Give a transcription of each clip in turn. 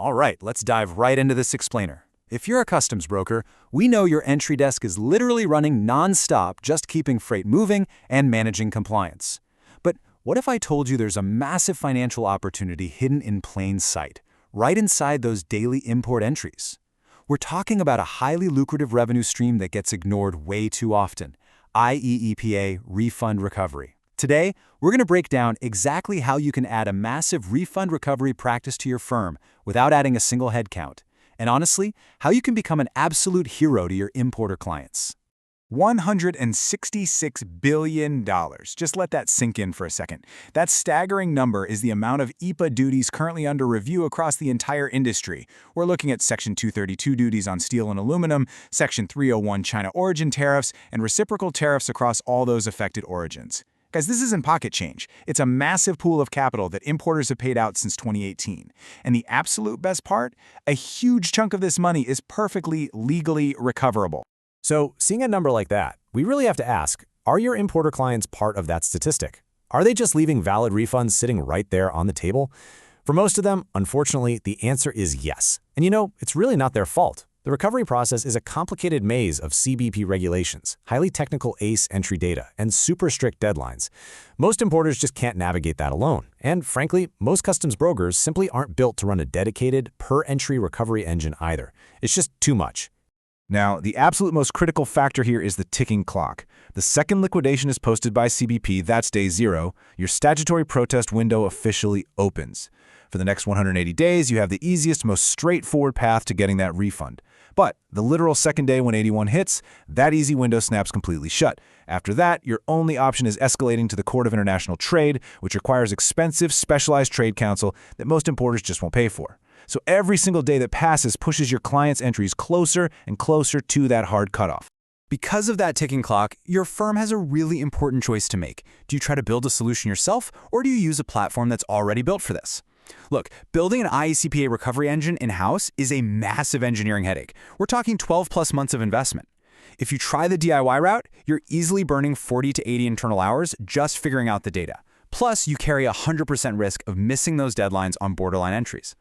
All right, let's dive right into this explainer. If you're a customs broker, we know your entry desk is literally running non-stop, just keeping freight moving and managing compliance. But what if I told you there's a massive financial opportunity hidden in plain sight, right inside those daily import entries? We're talking about a highly lucrative revenue stream that gets ignored way too often: IEEPA refund recovery. Today, we're going to break down exactly how you can add a massive refund recovery practice to your firm without adding a single headcount. And honestly, how you can become an absolute hero to your importer clients. $166 billion. Just let that sink in for a second. That staggering number is the amount of IEEPA duties currently under review across the entire industry. We're looking at Section 232 duties on steel and aluminum, Section 301 China origin tariffs, and reciprocal tariffs across all those affected origins. Guys, this isn't pocket change. It's a massive pool of capital that importers have paid out since 2018. And the absolute best part? A huge chunk of this money is perfectly legally recoverable. So, seeing a number like that, we really have to ask, are your importer clients part of that statistic? Are they just leaving valid refunds sitting right there on the table? For most of them, unfortunately, the answer is yes. And it's really not their fault. The recovery process is a complicated maze of CBP regulations, highly technical ACE entry data, and super strict deadlines. Most importers just can't navigate that alone. And frankly, most customs brokers simply aren't built to run a dedicated, per-entry recovery engine either. It's just too much. Now, the absolute most critical factor here is the ticking clock. The second liquidation is posted by CBP, that's day zero, your statutory protest window officially opens. For the next 180 days, you have the easiest, most straightforward path to getting that refund. But the literal second day when 81 hits, that easy window snaps completely shut. After that, your only option is escalating to the Court of International Trade, which requires expensive, specialized trade counsel that most importers just won't pay for. So every single day that passes pushes your client's entries closer and closer to that hard cutoff. Because of that ticking clock, your firm has a really important choice to make. Do you try to build a solution yourself, or do you use a platform that's already built for this? Look, building an IEEPA recovery engine in-house is a massive engineering headache. We're talking 12+ months of investment. If you try the DIY route, you're easily burning 40 to 80 internal hours just figuring out the data. Plus, you carry 100% risk of missing those deadlines on borderline entries.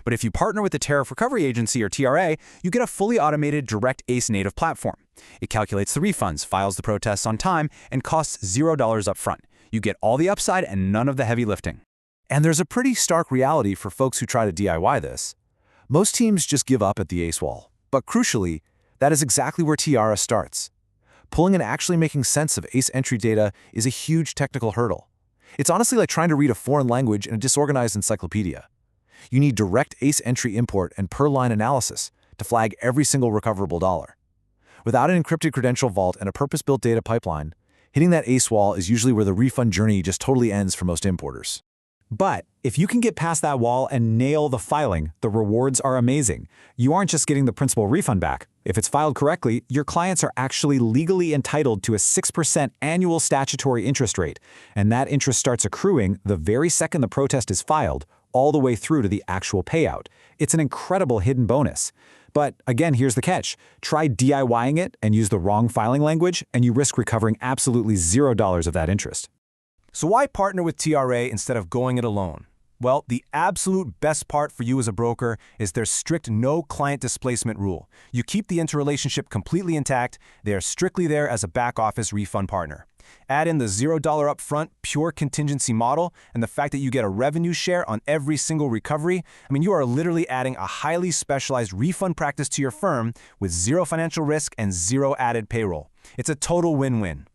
But if you partner with the Tariff Recovery Agency, or TRA, you get a fully automated direct ACE native platform. It calculates the refunds, files the protests on time, and costs $0 upfront. You get all the upside and none of the heavy lifting. And there's a pretty stark reality for folks who try to DIY this. Most teams just give up at the ACE wall. But crucially, that is exactly where Tiara starts. Pulling and actually making sense of ACE entry data is a huge technical hurdle. It's honestly like trying to read a foreign language in a disorganized encyclopedia. You need direct ACE entry import and per-line analysis to flag every single recoverable dollar. Without an encrypted credential vault and a purpose-built data pipeline, hitting that ACE wall is usually where the refund journey just totally ends for most importers. But if you can get past that wall and nail the filing, the rewards are amazing. You aren't just getting the principal refund back. If it's filed correctly, your clients are actually legally entitled to a 6% annual statutory interest rate, and that interest starts accruing the very second the protest is filed, all the way through to the actual payout. It's an incredible hidden bonus. But again, here's the catch. Try DIYing it and use the wrong filing language, and you risk recovering absolutely $0 of that interest. So why partner with TRA instead of going it alone? Well, the absolute best part for you as a broker is their strict no client displacement rule. You keep the interrelationship completely intact. They are strictly there as a back office refund partner. Add in the $0 upfront, pure contingency model, and the fact that you get a revenue share on every single recovery. You are literally adding a highly specialized refund practice to your firm with zero financial risk and zero added payroll. It's a total win-win.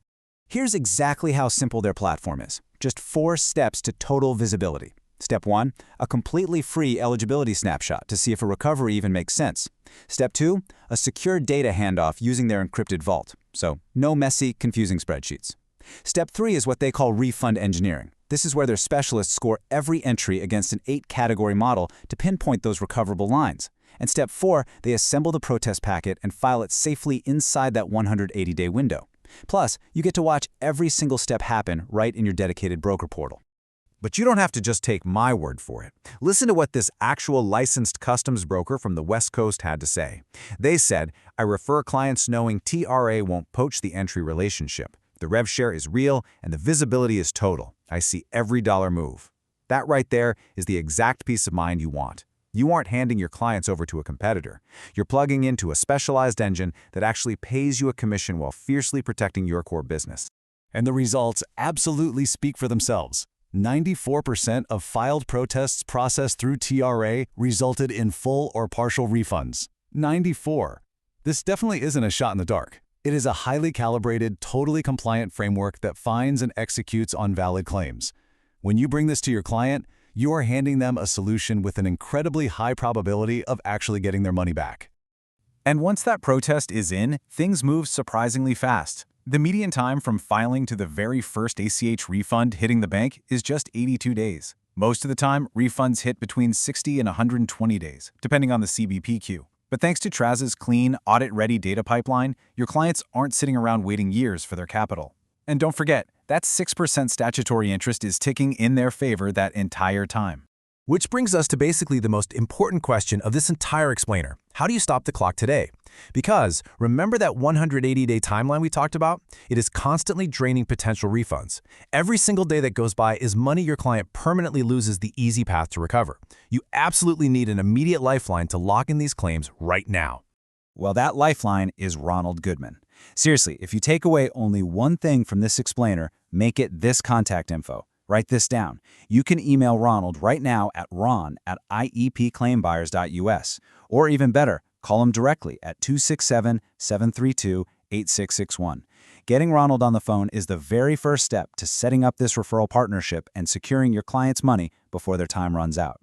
Here's exactly how simple their platform is. Just 4 steps to total visibility. Step 1, a completely free eligibility snapshot to see if a recovery even makes sense. Step 2, a secure data handoff using their encrypted vault. So no messy, confusing spreadsheets. Step 3 is what they call refund engineering. This is where their specialists score every entry against an 8-category model to pinpoint those recoverable lines. And step 4, they assemble the protest packet and file it safely inside that 180-day window. Plus, you get to watch every single step happen right in your dedicated broker portal. But you don't have to just take my word for it. Listen to what this actual licensed customs broker from the West Coast had to say. They said, "I refer clients knowing TRA won't poach the entry relationship. The rev share is real and the visibility is total. I see every dollar move." That right there is the exact peace of mind you want. You aren't handing your clients over to a competitor. You're plugging into a specialized engine that actually pays you a commission while fiercely protecting your core business. And the results absolutely speak for themselves. 94% of filed protests processed through TRA resulted in full or partial refunds. 94. This definitely isn't a shot in the dark. It is a highly calibrated, totally compliant framework that finds and executes on valid claims. When you bring this to your client, you are handing them a solution with an incredibly high probability of actually getting their money back. And once that protest is in, things move surprisingly fast. The median time from filing to the very first ACH refund hitting the bank is just 82 days. Most of the time, refunds hit between 60 and 120 days, depending on the CBP queue. But thanks to Traz's clean, audit-ready data pipeline, your clients aren't sitting around waiting years for their capital. And don't forget, that 6% statutory interest is ticking in their favor that entire time. Which brings us to basically the most important question of this entire explainer. How do you stop the clock today? Because remember that 180-day timeline we talked about? It is constantly draining potential refunds. Every single day that goes by is money your client permanently loses the easy path to recover. You absolutely need an immediate lifeline to lock in these claims right now. Well, that lifeline is Ronald Goodman. Seriously, if you take away only one thing from this explainer, make it this contact info. Write this down. You can email Ronald right now at ron@iepclaimbuyers.us. Or even better, call him directly at 267-732-8661. Getting Ronald on the phone is the very first step to setting up this referral partnership and securing your client's money before their time runs out.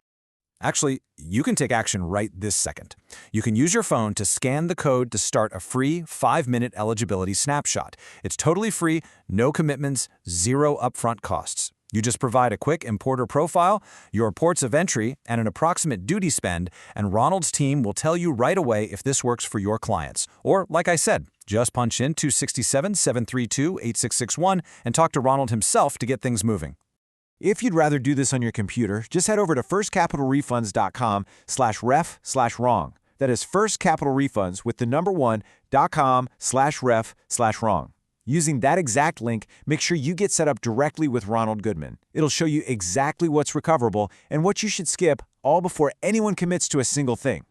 Actually, you can take action right this second. You can use your phone to scan the code to start a free 5-minute eligibility snapshot. It's totally free, no commitments, zero upfront costs. You just provide a quick importer profile, your ports of entry, and an approximate duty spend, and Ronald's team will tell you right away if this works for your clients. Or, like I said, just punch in 267-732-8661 and talk to Ronald himself to get things moving. If you'd rather do this on your computer, just head over to firstcapitalrefunds.com/ref/wrong. That is firstcapitalrefunds with the number 1.com/ref/wrong. Using that exact link, make sure you get set up directly with Ronald Goodman. It'll show you exactly what's recoverable and what you should skip, all before anyone commits to a single thing.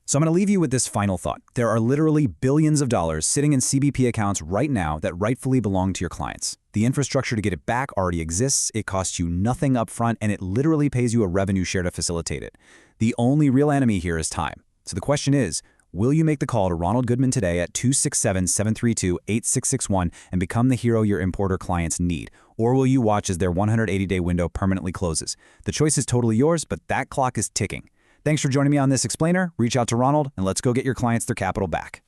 So I'm going to leave you with this final thought. There are literally billions of dollars sitting in CBP accounts right now that rightfully belong to your clients. The infrastructure to get it back already exists, it costs you nothing upfront, and it literally pays you a revenue share to facilitate it. The only real enemy here is time. So the question is, will you make the call to Ronald Goodman today at 267-732-8661 and become the hero your importer clients need? Or will you watch as their 180-day window permanently closes? The choice is totally yours, but that clock is ticking. Thanks for joining me on this explainer. Reach out to Ronald and let's go get your clients their capital back.